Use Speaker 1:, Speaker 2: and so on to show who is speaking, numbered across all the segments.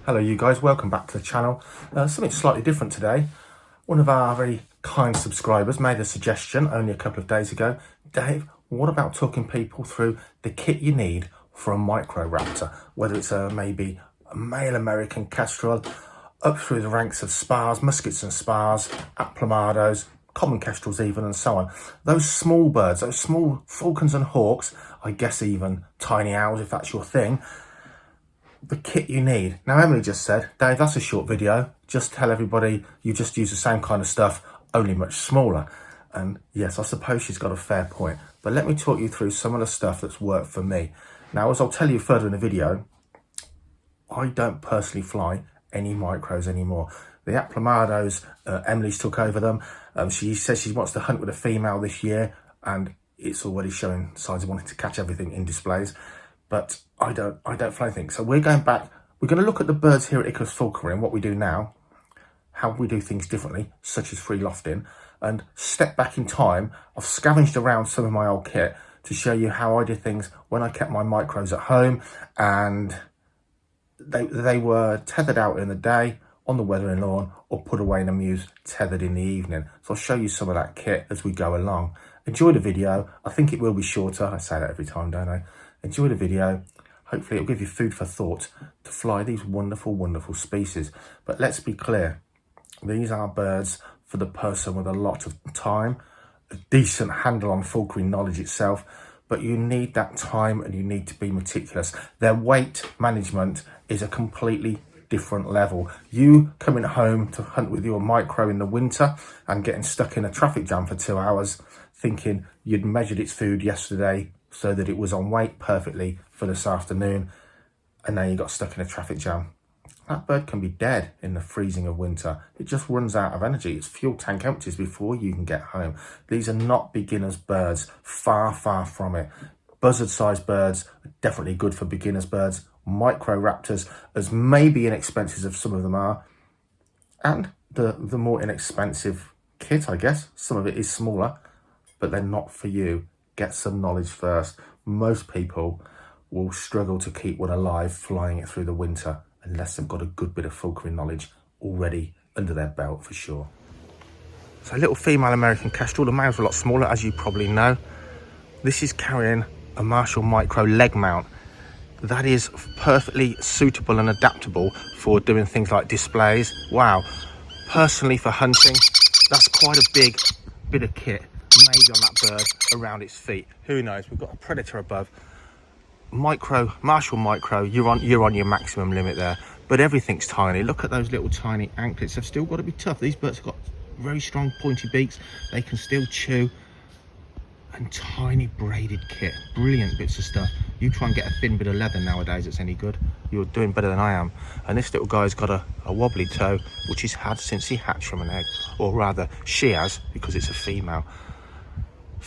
Speaker 1: Hello you guys, welcome back to the channel. Something slightly different today. One of our very kind subscribers made a suggestion only a couple of days ago. Dave, what about talking people through the kit you need for a micro raptor? Whether it's maybe a male American Kestrel, up through the ranks of spars, muskets and spars, Aplomados, common kestrels even, and so on. Those small birds, those small falcons and hawks, I guess even tiny owls if that's your thing. The kit you need. Now Emily just said, Dave, that's a short video, just tell everybody you just use the same kind of stuff, only much smaller. And yes, I suppose she's got a fair point, but let me talk you through some of the stuff that's worked for me. Now, as I'll tell you further in the video, I don't personally fly any micros anymore. The Aplomados, Emily's took over them. She says she wants to hunt with a female this year, and it's already showing signs of wanting to catch everything in displays. But I don't fly anything. So we're going back. We're going to look at the birds here at Falconry and what we do now, how we do things differently, such as free lofting, and step back in time. I've scavenged around some of my old kit to show you how I did things when I kept my micros at home, and they were tethered out in the day on the weathering lawn or put away in a mews tethered in the evening. So I'll show you some of that kit as we go along. Enjoy the video. I think it will be shorter. I say that every time, don't I? Enjoy the video. Hopefully it'll give you food for thought to fly these wonderful, wonderful species. But let's be clear, these are birds for the person with a lot of time, a decent handle on falconry knowledge itself, but you need that time and you need to be meticulous. Their weight management is a completely different level. You coming home to hunt with your micro in the winter and getting stuck in a traffic jam for 2 hours, thinking you'd measured its food yesterday so that it was on weight perfectly for this afternoon, and now you got stuck in a traffic jam. That bird can be dead in the freezing of winter. It just runs out of energy. Its fuel tank empties before you can get home. These are not beginners birds, far, far from it. Buzzard-sized birds are definitely good for beginners birds. Micro raptors, as maybe inexpensive as some of them are, and the more inexpensive kit, I guess, some of it is smaller, but they're not for you. Get some knowledge first. Most people will struggle to keep one alive flying it through the winter unless they've got a good bit of falconry knowledge already under their belt for sure. So little female American Kestrel, the males are a lot smaller as you probably know. This is carrying a Marshall Micro leg mount. That is perfectly suitable and adaptable for doing things like displays. Wow. Personally for hunting, that's quite a big bit of kit made on that bird around its feet. Who knows? We've got a predator above. Marshall Micro, you're on your maximum limit there, but everything's tiny. Look at those little tiny anklets. They've still got to be tough. These birds have got very strong pointy beaks. They can still chew. And tiny braided kit, brilliant bits of stuff. You try and get a thin bit of leather nowadays that's any good, you're doing better than I am. And this little guy's got a wobbly toe, which he's had since he hatched from an egg, or rather she has, because it's a female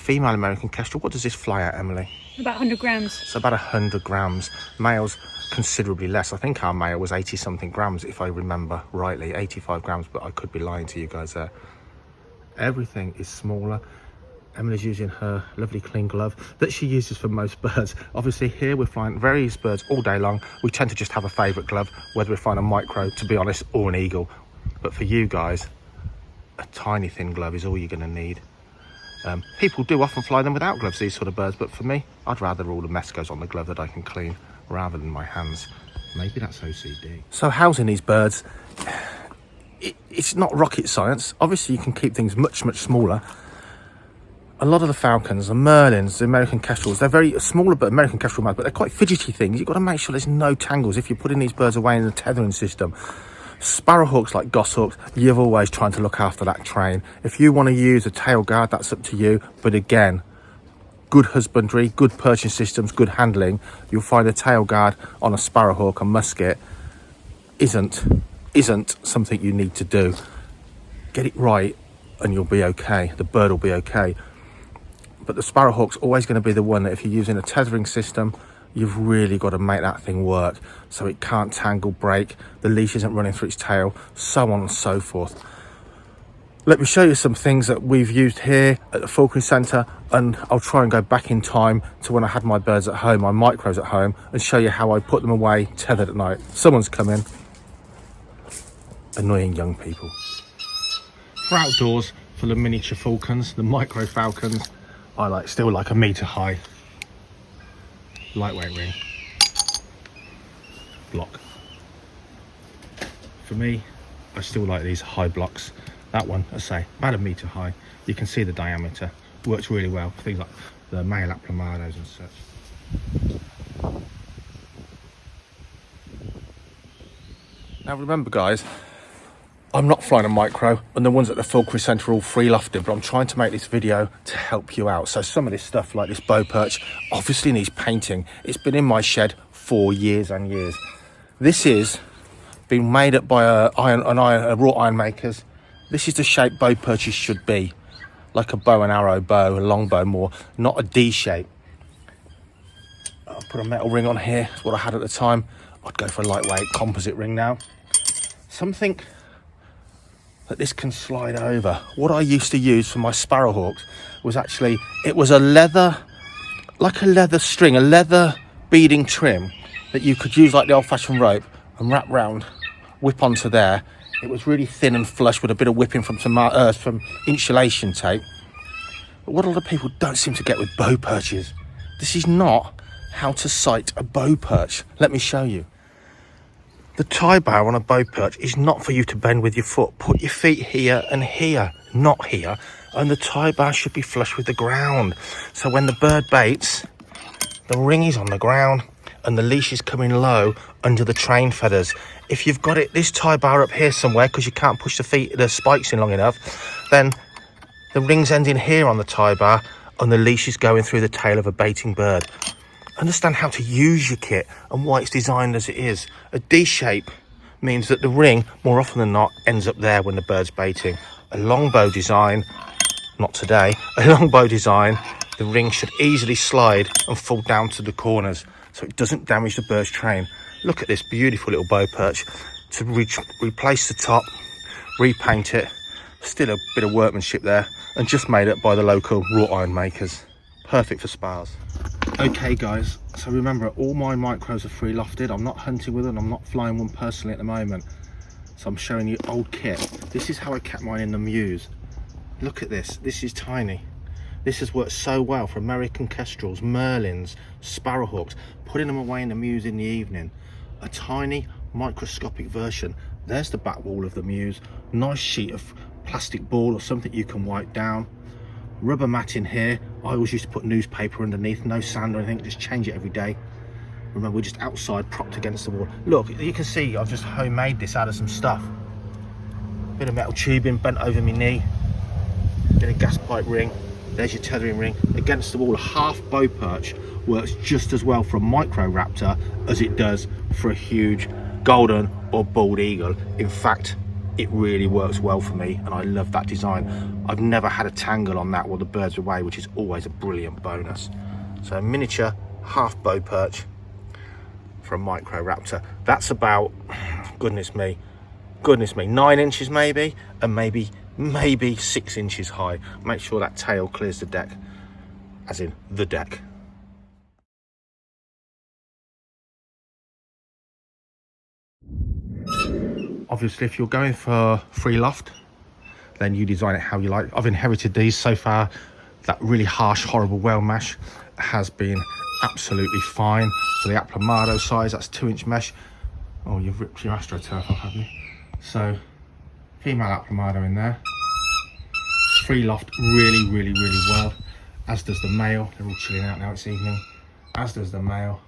Speaker 1: American Kestrel. What does this fly at, Emily?
Speaker 2: About 100 grams.
Speaker 1: So about 100 grams. Males considerably less. I think our male was 80 something grams, if I remember rightly, 85 grams, but I could be lying to you guys there. Everything is smaller. Emily's using her lovely clean glove that she uses for most birds. Obviously here we're flying various birds all day long. We tend to just have a favourite glove, whether we find a micro, to be honest, or an eagle. But for you guys, a tiny thin glove is all you're going to need. People do often fly them without gloves, these sort of birds, but for me, I'd rather all the mess goes on the glove that I can clean rather than my hands. Maybe that's OCD. So housing these birds, it's not rocket science. Obviously you can keep things much, much smaller. A lot of the falcons, the Merlins, the American Kestrels, they're very smaller but American Kestrel males, but they're quite fidgety things. You've got to make sure there's no tangles if you're putting these birds away in the tethering system. Sparrowhawks like goshawks, you're always trying to look after that train. If you want to use a tail guard, that's up to you. But again, good husbandry, good perching systems, good handling, you'll find a tail guard on a sparrowhawk, a musket, isn't something you need to do. Get it right and you'll be okay. The bird will be okay. But the sparrowhawk's always going to be the one that if you're using a tethering system, you've really got to make that thing work so it can't tangle, break, the leash isn't running through its tail, so on and so forth. Let me show you some things that we've used here at the Falconry Centre, and I'll try and go back in time to when I had my birds at home, my micros at home, and show you how I put them away tethered at night. Someone's come in. annoying young people. For outdoors, for the miniature falcons, the micro falcons, I still like a metre high lightweight ring block. For me, I still like these high blocks. That one, I say, about a metre high. You can see the diameter. Works really well for things like the male Aplomados and such. Now remember guys, I'm not flying a micro, and the ones at the Falconry Centre are all free lofted, but I'm trying to make this video to help you out. So some of this stuff, like this bow perch, obviously needs painting. It's been in my shed for years and years. This is been made up by wrought iron makers. This is the shape bow perches should be, like a bow and arrow bow, a long bow more, not a D shape. I'll put a metal ring on here. That's what I had at the time. I'd go for a lightweight composite ring now. Something that this can slide over. What I used to use for my sparrowhawks was actually, it was a leather, like a leather string, a leather beading trim that you could use like the old-fashioned rope and wrap round, whip onto there. It was really thin and flush with a bit of whipping from some insulation tape. But what a lot of people don't seem to get with bow perches, this is not how to sight a bow perch. Let me show you. The tie bar on a bow perch is not for you to bend with your foot. Put your feet here and here, not here. And the tie bar should be flush with the ground. So when the bird baits, the ring is on the ground and the leash is coming low under the train feathers. If you've got this tie bar up here somewhere because you can't push the spikes in long enough, then the ring's ending here on the tie bar and the leash is going through the tail of a baiting bird. Understand how to use your kit and why it's designed as it is. A D shape means that the ring, more often than not, ends up there when the bird's baiting. A longbow design, not today, a longbow design, the ring should easily slide and fall down to the corners so it doesn't damage the bird's train. Look at this beautiful little bow perch. To replace the top, repaint it, still a bit of workmanship there, and just made up by the local wrought iron makers. Perfect for spars. Okay guys, so remember all my micros are free lofted. I'm not hunting with them, I'm not flying one personally at the moment. So I'm showing you old kit. This is how I kept mine in the mews. Look at this, this is tiny. This has worked so well for American Kestrels, Merlins, Sparrowhawks, putting them away in the mews in the evening. A tiny microscopic version. There's the back wall of the mews. Nice sheet of plastic ball or something you can wipe down. Rubber mat in here. I always used to put newspaper underneath, no sand or anything, just change it every day. Remember, we're just outside propped against the wall. Look, you can see I've just homemade this out of some stuff. Bit of metal tubing bent over my knee, bit of gas pipe ring. There's your tethering ring. Against the wall, a half bow perch works just as well for a micro raptor as it does for a huge golden or bald eagle. In fact, it really works well for me and I love that design. I've never had a tangle on that while the bird's away, which is always a brilliant bonus. So a miniature half bow perch for a micro raptor. That's about, goodness me, 9 inches maybe, and maybe 6 inches high. Make sure that tail clears the deck, as in the deck. Obviously, if you're going for free loft, then you design it how you like. I've inherited these so far. That really harsh, horrible whale mesh has been absolutely fine. For the Aplomado size, that's 2-inch mesh. Oh, you've ripped your AstroTurf off, haven't you? So, female Aplomado in there. Free loft really well, as does the male. They're all chilling out now, it's evening. As does the male.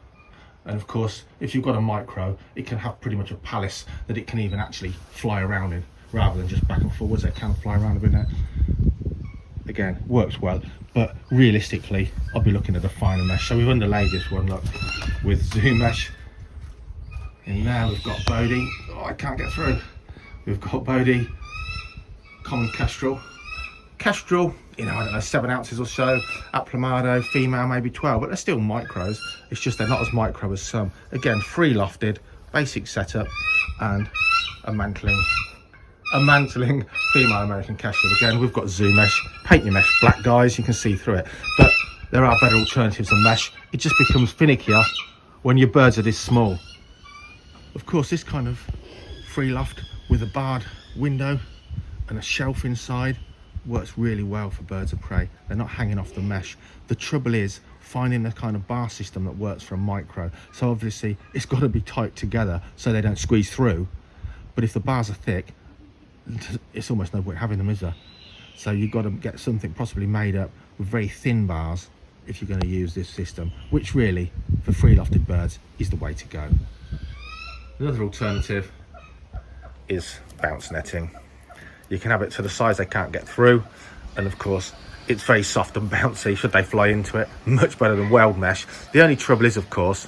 Speaker 1: And of course, if you've got a micro, it can have pretty much a palace that it can even actually fly around in, rather than just back and forwards. It can fly around a bit there. Again, works well, but realistically, I'll be looking at the finer mesh. So we've underlaid this one, look, with zoom mesh. In there, we've got Bodie. Oh, I can't get through. We've got Bodie, common Kestrel. Kestrel, you know, I don't know, 7 ounces or so. Aplomado, female, maybe 12, but they're still micros. It's just they're not as micro as some. Again, free lofted, basic setup, and a mantling female American Kestrel. Again, we've got zoom mesh. Paint your mesh black, guys, you can see through it. But there are better alternatives than mesh. It just becomes finickier when your birds are this small. Of course, this kind of free loft with a barred window and a shelf inside works really well for birds of prey. They're not hanging off the mesh. The trouble is finding the kind of bar system that works for a micro. So obviously it's got to be tight together so they don't squeeze through. But if the bars are thick, it's almost no point having them, is there? So you've got to get something possibly made up with very thin bars if you're going to use this system, which really, for free lofted birds, is the way to go. Another alternative is bounce netting. You can have it to the size they can't get through, and of course it's very soft and bouncy should they fly into it. Much better than weld mesh. The only trouble is, of course,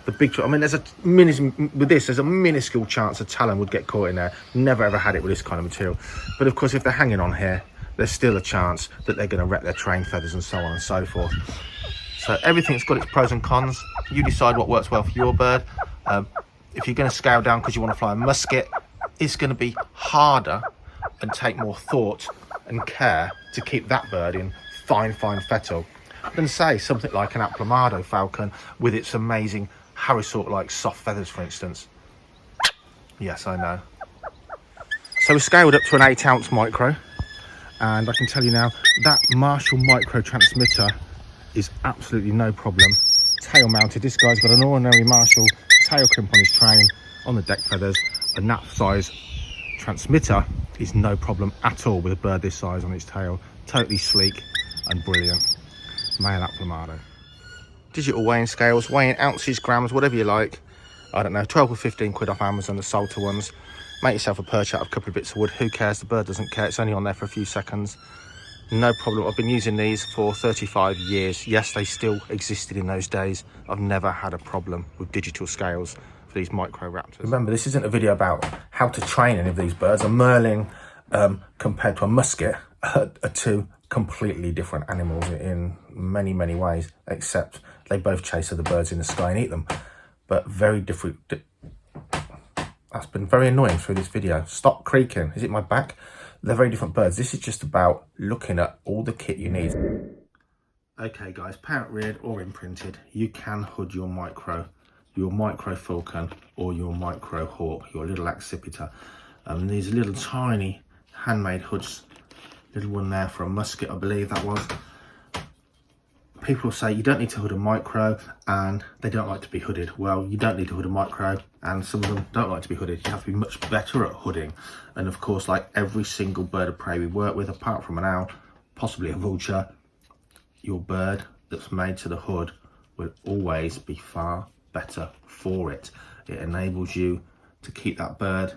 Speaker 1: the big, I mean, there's a minuscule chance a talon would get caught in there. Never ever had it with this kind of material. But of course, if they're hanging on here, there's still a chance that they're going to wreck their train feathers and so on and so forth. So everything's got its pros and cons. You decide what works well for your bird. If you're going to scale down because you want to fly a musket, it's going to be harder and take more thought and care to keep that bird in fine fettle than, say, something like an Aplomado falcon with its amazing harrisort-like soft feathers, for instance. Yes, I know. So we scaled up to an 8-ounce micro, and I can tell you now that Marshall micro transmitter is absolutely no problem. Tail mounted. This guy's got an ordinary Marshall tail crimp on his train, on the deck feathers, and that size transmitter is no problem at all with a bird this size on its tail. Totally sleek and brilliant. Male Aplomado. Digital weighing scales, weighing ounces, grams, whatever you like. I don't know, 12 or 15 quid off Amazon, the Salter ones. Make yourself a perch out of a couple of bits of wood. Who cares? The bird doesn't care. It's only on there for a few seconds. No problem. I've been using these for 35 years. Yes, they still existed in those days. I've never had a problem with digital scales for these micro raptors. Remember, this isn't a video about how to train any of these birds. A Merlin compared to a musket are two completely different animals in many ways, except they both chase other birds in the sky and eat them. But very different. That's been very annoying through this video. Stop creaking. Is it my back? They're very different birds. This is just about looking at all the kit you need. Okay guys, parent reared or imprinted, you can hood your micro falcon or your micro hawk, your little accipiter. These little tiny handmade hoods. Little one there for a musket, I believe that was. People say you don't need to hood a micro and they don't like to be hooded. Well, you don't need to hood a micro and some of them don't like to be hooded. You have to be much better at hooding. And of course, like every single bird of prey we work with, apart from an owl, possibly a vulture, your bird that's made to the hood will always be far better for it. It enables you to keep that bird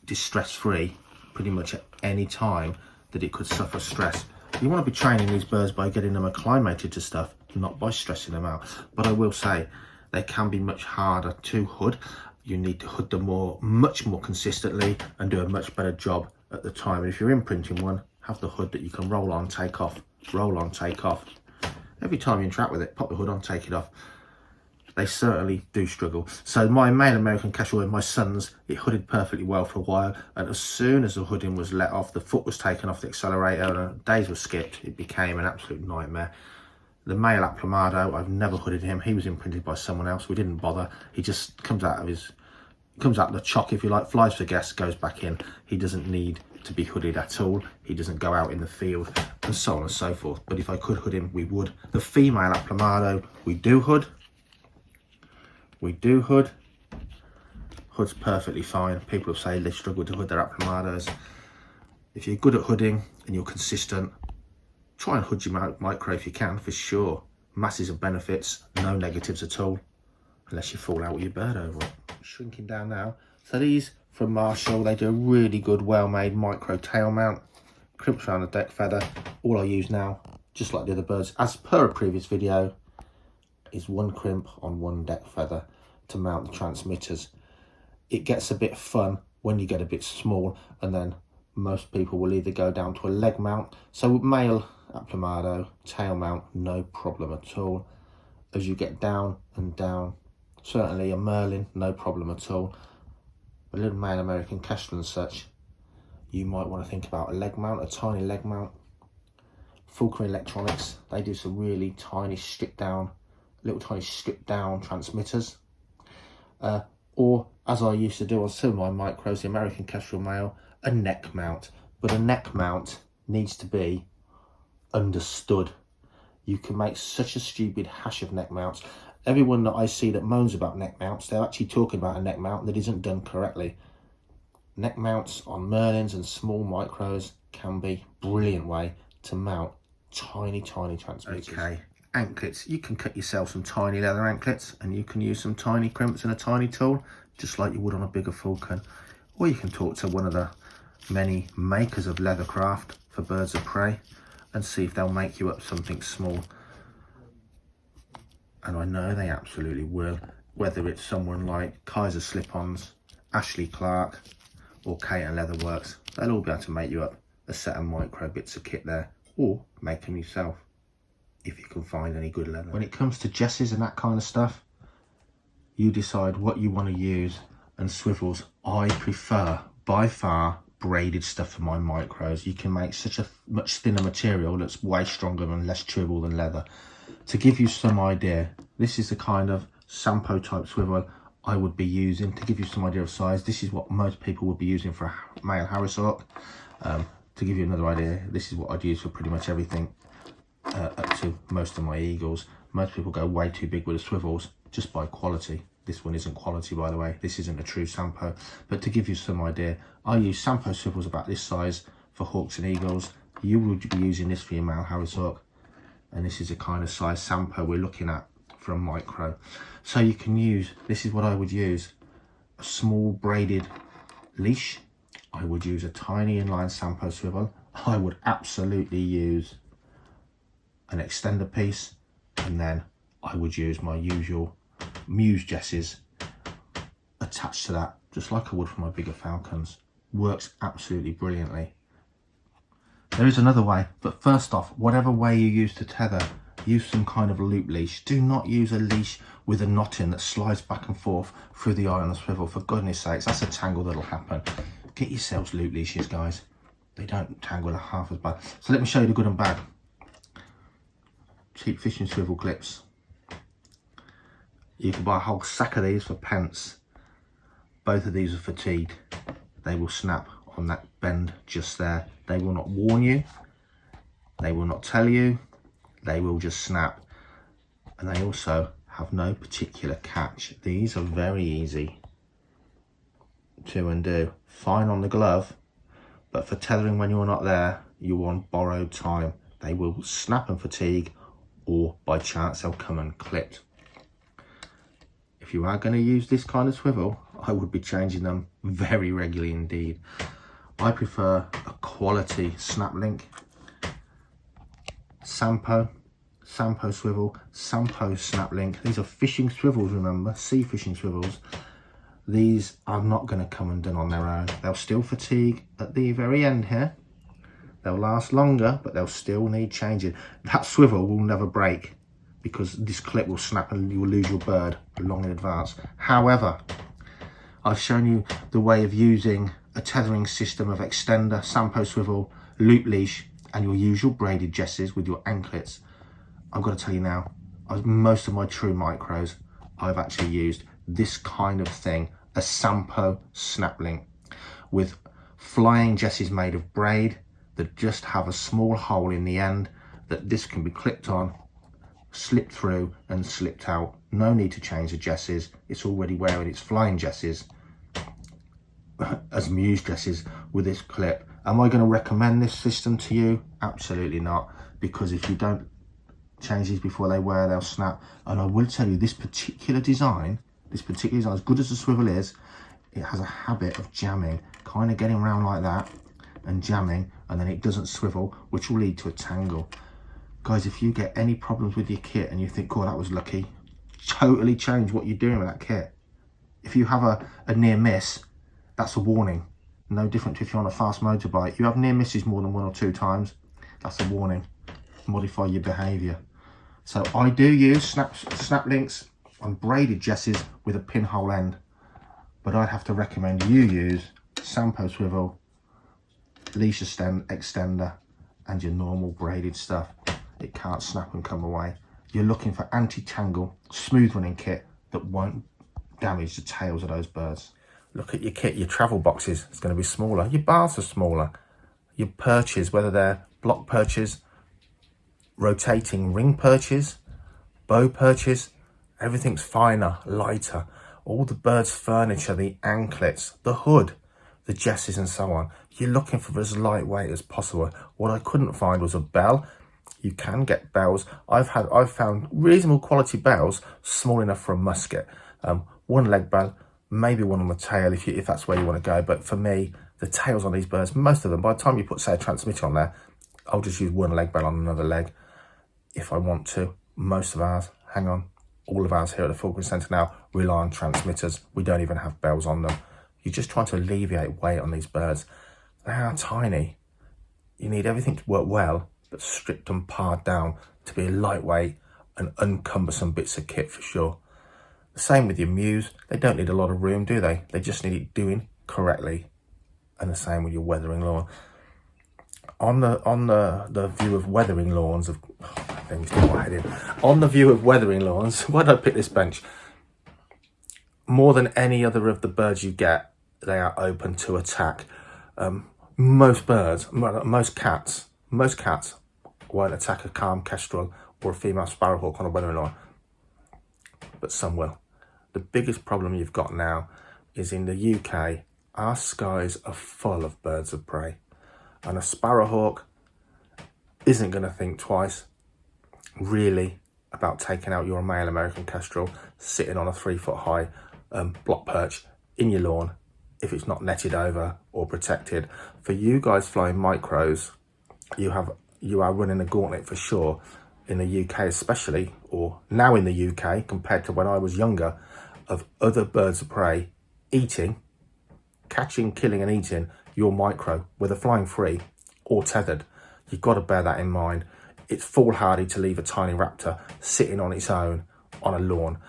Speaker 1: distress-free pretty much at any time that it could suffer stress. You want to be training these birds by getting them acclimated to stuff, not by stressing them out. But I will say, they can be much harder to hood. You need to hood them much more consistently and do a much better job at the time. And if you're imprinting one, have the hood that you can roll on, take off, roll on, take off. Every time you interact with it, pop the hood on, take it off. They certainly do struggle. So my male American Kestrel, my son's, it hooded perfectly well for a while, and as soon as the hooding was let off, the foot was taken off the accelerator and days were skipped, it became an absolute nightmare. The male Aplomado, I've never hooded him. He was imprinted by someone else. We didn't bother. He just comes out the chock, if you like, flies for guests, goes back in. He doesn't need to be hooded at all. He doesn't go out in the field, and so on and so forth. But if I could hood him, we would. The female Aplomado, we do hood. Hood's perfectly fine. People have said they struggle to hood their Aplomados. If you're good at hooding and you're consistent, try and hood your micro if you can, for sure. Masses of benefits, no negatives at all, unless you fall out with your bird over it. Shrinking down now. So these from Marshall, they do a really good, well-made micro tail mount. Crimps around the deck feather. All I use now, just like the other birds, as per a previous video, is one crimp on one deck feather to mount the transmitters. It gets a bit fun when you get a bit small, and then most people will either go down to a leg mount. So male Aplomado, tail mount, no problem at all. As you get down and down, certainly a Merlin, no problem at all. A little male American Kestrel and such, you might want to think about a leg mount, a tiny leg mount. Falconry Electronics, they do some really tiny stripped down transmitters. Or as I used to do on some of my micros, the American Kestrel male, a neck mount. But a neck mount needs to be understood. You can make such a stupid hash of neck mounts. Everyone that I see that moans about neck mounts, they're actually talking about a neck mount that isn't done correctly. Neck mounts on Merlins and small micros can be a brilliant way to mount tiny transmitters. Okay, anklets. You can cut yourself some tiny leather anklets, and you can use some tiny crimps and a tiny tool, just like you would on a bigger falcon. Or you can talk to one of the many makers of leather craft for birds of prey and see if they'll make you up something small. And I know they absolutely will, whether it's someone like Kaiser Slip-Ons, Ashley Clark, or Kate and Leatherworks. They'll all be able to make you up a set of micro bits of kit there, or make them yourself if you can find any good leather. When it comes to jesses and that kind of stuff, you decide what you want to use. And swivels, I prefer by far braided stuff for my micros. You can make such a much thinner material that's way stronger and less chewable than leather. To give you some idea, this is the kind of Sampo type swivel I would be using. To give you some idea of size, this is what most people would be using for a male Harris hawk. To give you another idea, this is what I'd use for pretty much everything up to most of my eagles. Most people go way too big with the swivels just by quality. This one isn't quality, by the way. This isn't a true Sampo. But to give you some idea, I use Sampo swivels about this size for hawks and eagles. You would be using this for your male Harris hawk. And this is the kind of size Sampo we're looking at for a micro. So you can use, this is what I would use, a small braided leash. I would use a tiny inline Sampo swivel. I would absolutely use an extender piece, and then I would use my usual mews jesses attached to that, just like I would for my bigger falcons. Works absolutely brilliantly. There is another way, but first off, whatever way you use to tether, use some kind of loop leash. Do not use a leash with a knot in that slides back and forth through the eye on the swivel. For goodness sakes, that's a tangle that'll happen. Get yourselves loop leashes, guys. They don't tangle half as bad. So let me show you the good and bad. Cheap fishing swivel clips. You can buy a whole sack of these for pence. Both of these are fatigued. They will snap on that bend just there. They will not warn you. They will not tell you. They will just snap. And they also have no particular catch. These are very easy to undo. Fine on the glove, but for tethering when you're not there, you're on borrowed time. They will snap and fatigue, or by chance they'll come unclipped. If you are going to use this kind of swivel, I would be changing them very regularly indeed. I prefer a quality snap link. Sampo swivel, Sampo snap link. These are fishing swivels, remember, sea fishing swivels. These are not going to come undone on their own. They'll still fatigue at the very end here. They'll last longer, but they'll still need changing. That swivel will never break because this clip will snap and you will lose your bird long in advance. However, I've shown you the way of using a tethering system of extender, Sampo swivel, loop leash, and your usual braided jesses with your anklets. I've got to tell you now, most of my true micros, I've actually used this kind of thing, a Sampo snap link with flying jesses made of braid that just have a small hole in the end that this can be clipped on, slipped through and slipped out. No need to change the jesses. It's already wearing its flying jesses as mews jesses with this clip. Am I going to recommend this system to you? Absolutely not, because if you don't change these before they wear, they'll snap. And I will tell you, this particular design, as good as the swivel is, it has a habit of jamming, kind of getting around like that and jamming, and then it doesn't swivel, which will lead to a tangle. Guys, if you get any problems with your kit and you think, oh, that was lucky, totally change what you're doing with that kit. If you have a near miss, that's a warning. No different to if you're on a fast motorbike. You have near misses more than 1 or 2 times, that's a warning. Modify your behaviour. So I do use snap links on braided jesses with a pinhole end, but I'd have to recommend you use Sampo swivel, leash extender, and your normal braided stuff. It can't snap and come away. You're looking for anti-tangle, smooth running kit that won't damage the tails of those birds. Look at your kit, your travel boxes, it's going to be smaller. Your bars are smaller. Your perches, whether they're block perches, rotating ring perches, bow perches, everything's finer, lighter. All the bird's furniture, the anklets, the hood, the jesses and so on. You're looking for as lightweight as possible. What I couldn't find was a bell. You can get bells. I've found reasonable quality bells, small enough for a musket. One leg bell, maybe one on the tail if that's where you want to go. But for me, the tails on these birds, most of them, by the time you put, say, a transmitter on there, I'll just use one leg bell on another leg if I want to. Most of ours, all of ours here at the Falconry Centre now rely on transmitters. We don't even have bells on them. You're just trying to alleviate weight on these birds. They are tiny. You need everything to work well, but stripped and pared down to be lightweight and uncumbersome bits of kit for sure. The same with your mews. They don't need a lot of room, do they? They just need it doing correctly. And the same with your weathering lawn. On the view of weathering lawns, on the view of weathering lawns, why did I pick this bench? More than any other of the birds you get, they are open to attack. Most cats won't attack a calm kestrel or a female sparrowhawk on a weathering lawn, but some will. The biggest problem you've got now is in the UK, our skies are full of birds of prey, and a sparrowhawk isn't going to think twice, really, about taking out your male American kestrel sitting on a 3-foot high block perch in your lawn if it's not netted over or protected. For you guys flying micros, you are running a gauntlet for sure in the UK especially, or now in the UK compared to when I was younger, of other birds of prey catching, killing and eating your micro, whether flying free or tethered. You've got to bear that in mind. It's foolhardy to leave a tiny raptor sitting on its own on a lawn.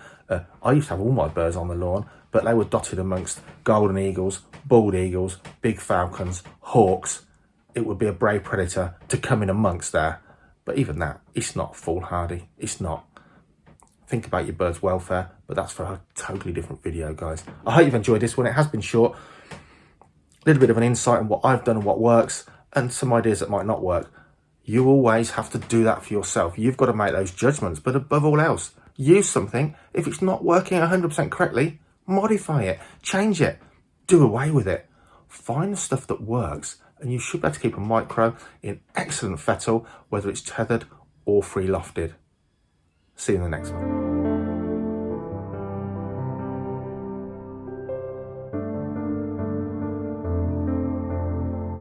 Speaker 1: I used to have all my birds on the lawn, but they were dotted amongst golden eagles, bald eagles, big falcons, hawks. It would be a brave predator to come in amongst there. But even that, it's not foolhardy. It's not. Think about your bird's welfare, but that's for a totally different video, guys. I hope you've enjoyed this one. It has been short. A little bit of an insight on what I've done and what works, and some ideas that might not work. You always have to do that for yourself. You've got to make those judgments, but above all else, use something. If it's not working 100% correctly, modify it, change it, do away with it. Find the stuff that works, and you should be able to keep a micro in excellent fettle, whether it's tethered or free lofted. See you in the next one.